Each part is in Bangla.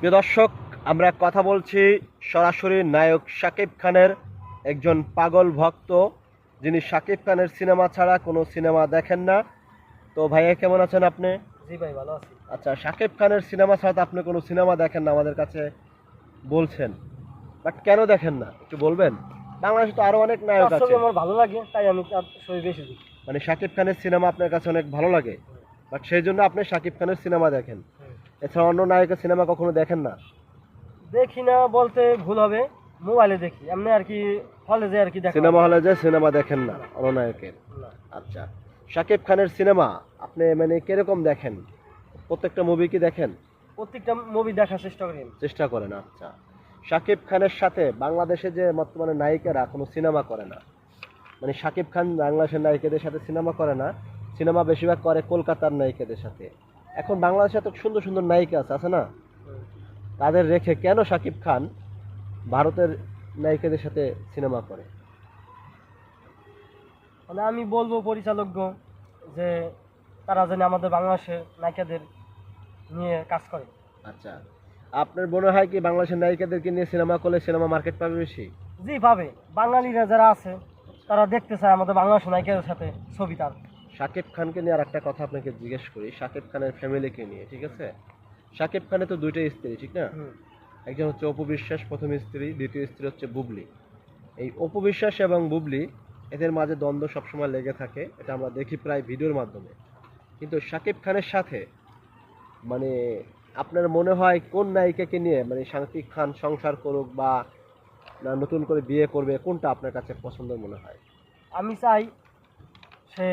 প্রিয় দর্শক, আমরা কথা বলছি সরাসরি নায়ক শাকিব খানের একজন পাগল ভক্ত, যিনি শাকিব খানের সিনেমা ছাড়া কোনো সিনেমা দেখেন না। তো ভাইয়া, কেমন আছেন আপনি? জি ভাই, ভালো আছি। আচ্ছা, শাকিব খানের সিনেমা ছাড়া তো আপনি কোনো সিনেমা দেখেন না আমাদের কাছে বলছেন, বাট কেন দেখেন না একটু বলবেন? বাংলাদেশে তো আরো অনেক নায়ক তার আছে। ছবি আমার ভালো লাগে, তাই আমি তার ছবি বেশি দেখি। মানে শাকিব খানের সিনেমা আপনার কাছে অনেক ভালো লাগে, বাট সেই জন্য আপনি শাকিব খানের সিনেমা দেখেন, এছাড়া অন্য নায়কের সিনেমা কখনো দেখেন না? দেখি না বলতে ভুল হবে, মোবাইলে দেখি এমনি আর কি, হলে যে আর কি দেখা সিনেমা হয়। হলে যে সিনেমা দেখেন না অন্য নায়কের? না, আচ্ছা, শাকিব খানের সিনেমা আপনি মানে কিরকম দেখেন? প্রত্যেকটা মুভি কি দেখেন? প্রত্যেকটা মুভি দেখার চেষ্টা করি আমি। চেষ্টা করেন। আচ্ছা, শাকিব খানের সাথে বাংলাদেশে যে বর্তমানে নায়িকারা কোনো সিনেমা করে না, মানে শাকিব খান বাংলাদেশের নায়িকাদের সাথে সিনেমা করে না, সিনেমা বেশিরভাগ করে কলকাতার নায়িকাদের সাথে। এখন বাংলাদেশে এত সুন্দর সুন্দর নায়িকা আছে না, হুম। তাদের রেখে কেন শাকিব খান ভারতের নায়িকাদের সাথে সিনেমা করে? মানে আমি বলবো পরিচালকগ যে তারা যেন আমাদের বাংলাদেশের নায়িকাদের নিয়ে কাজ করে। আচ্ছা, আপনার মনে হয় কি বাংলাদেশের নায়িকাদেরকে নিয়ে সিনেমা করলে সিনেমা মার্কেট পাবে বেশি? জি পাবে, বাঙালিরা যারা আছে তারা দেখতে চায় আমাদের বাংলাদেশের নায়িকাদের সাথে ছবি তার। শাকিব খানকে নিয়ে আর একটা কথা আপনাকে জিজ্ঞেস করি, শাকিব খানের ফ্যামিলিকে নিয়ে, ঠিক আছে? শাকিব খানের তো দুইটা স্ত্রী, ঠিক না? হুম। একজন হচ্ছে অপু বিশ্বাস প্রথম স্ত্রী, দ্বিতীয় স্ত্রী হচ্ছে বুবলি। এই অপু বিশ্বাস এবং বুবলি, এদের মাঝে দ্বন্দ্ব সবসময় লেগে থাকে, এটা আমরা দেখি প্রায় ভিডিওর মাধ্যমে। কিন্তু শাকিব খানের সাথে মানে আপনার মনে হয় কোন নায়িকাকে নিয়ে মানে শাকিব খান সংসার করুক বা না নতুন করে বিয়ে করবে, কোনটা আপনার কাছে পছন্দের মনে হয়? আমি চাই সে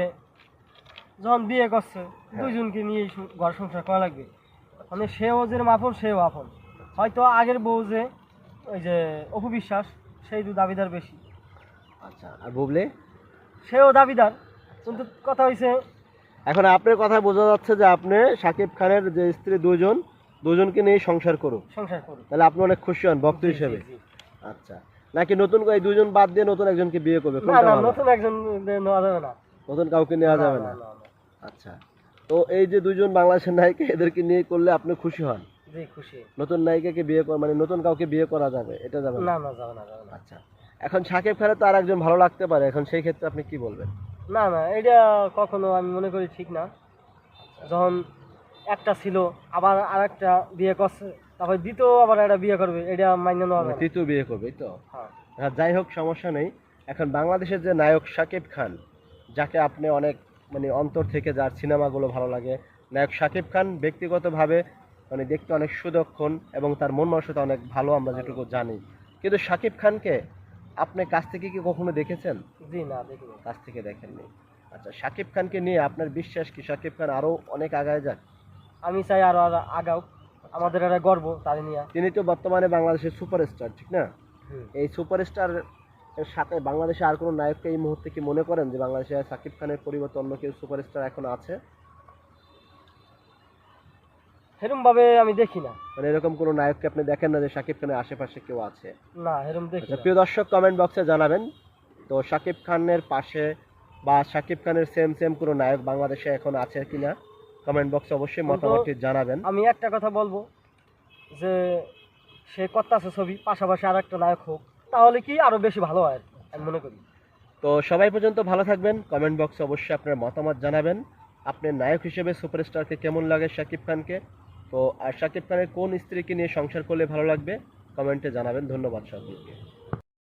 যখন বিয়ে করছে হ্যাঁ। দুইজনকে নিয়ে ঘর সংসার করা লাগবে। মানে সেও যে আপন সেও আপন। হয়তো আগের বউ যে ওই যে অপু বিশ্বাস, সেই দু দাবিদার বেশি। আচ্ছা, আর বুবলি? সেও দাবিদার, কিন্তু কথা হয়েছে এখন আপনার কথা বোঝা যাচ্ছে যে আপনি শাকিব খানের যে স্ত্রী দুজনকে নিয়ে সংসার করুক, সংসার করি। তাহলে আপনি অনেক খুশি হন ভক্ত জি, জি, হিসেবে? জি। আচ্ছা, নাকি নতুন এই দুজন বাদ দিয়ে নতুন একজনকে বিয়ে করবে, না কোনটা না, ভালো? নতুন একজন নেওয়া যাবে না। নতুন কাউকে নেওয়া না, যাবে না, না? না, না। আচ্ছা, তো এই যে দুজন বাংলাদেশের নায়িকা, এদেরকে নিয়ে করলে আপনি খুশি হন? জি খুশি। নতুন নায়িকাকে বিয়ে করা মানে নতুন কাউকে বিয়ে করা যাবে, এটা যাবে না? না না, যাবে না, যাবে না। আচ্ছা, এখন শাকিব খানের তো আর একজন ভালো লাগতে পারে, এখন সেই ক্ষেত্রে আপনি কি বলবেন? না না, এটা কখনো আমি মনে করি ঠিক না। যখন একটা ছিল আবার আর একটা বিয়ে করছে, তারপর দ্বিতীয় আবার একটা বিয়ে করবে, এটা মান্য নেওয়া মানে যাবে না। তৃতীয় বিয়ে করবে, এই তো? হ্যাঁ। হ্যাঁ, যাই হোক, সমস্যা নেই। এখন বাংলাদেশের যে নায়ক শাকিব খান, যাকে আপনি অনেক মানে অন্তর থেকে যার সিনেমাগুলো ভালো লাগে, নায়ক শাকিব খান ব্যক্তিগতভাবে মানে দেখতে অনেক সুদক্ষণ এবং তার মন মানসিকতা অনেক ভালো, আমরা যেটুকু জানি। কিন্তু শাকিব খানকে আপনি কাছ থেকে কি কখনো দেখেছেন? জি না, দেখিনি। কাছ থেকে দেখেননি। আচ্ছা, শাকিব খানকে নিয়ে আপনার বিশ্বাস কি শাকিব খান আরো অনেক আগায় যাক? আমি চাই আরো আরো আগাও, আমাদের একটা গর্ব তার নিয়ে। তিনি তো বর্তমানে বাংলাদেশের সুপারস্টার, ঠিক না? হুম। এই সুপারস্টার এর সাথে বাংলাদেশে আর কোনো নায়ককে এই মুহূর্তে কি মনে করেন যে বাংলাদেশে শাকিব খানের পরিবর্তে অন্য কেউ সুপারস্টার এখন আছে? সেরকম ভাবে আমি দেখি না। মানে এরকম কোনো নায়ককে আপনি দেখেন না যে শাকিব খানের আশেপাশে কেউ আছে? না, এরকম দেখি আচ্ছা, না। প্রিয় দর্শক, কমেন্ট বক্সে জানাবেন তো শাকিব খানের পাশে বা শাকিব খানের সেম সেম কোনো নায়ক বাংলাদেশে এখন আছে কিনা। কমেন্ট বক্সে অবশ্যই কিন্তু মতামতটি জানাবেন। আমি একটা কথা বলবো যে সে করতেছে ছবি, পাশাপাশি আর একটা নায়ক হোক, তাহলে কি আরো বেশি ভালো হয় আর কি, আমি মনে করি। তো সবাই পর্যন্ত ভালো থাকবেন, কমেন্ট বক্সে অবশ্যই আপনার মতামত জানাবেন। আপনার নায়ক হিসেবে সুপারস্টারকে কেমন লাগে শাকিব খানকে? তো আর শাকিব খানের কোন স্ত্রীকে নিয়ে সংসার করলে ভালো লাগবে, কমেন্টে জানাবেন। ধন্যবাদ সকলকে।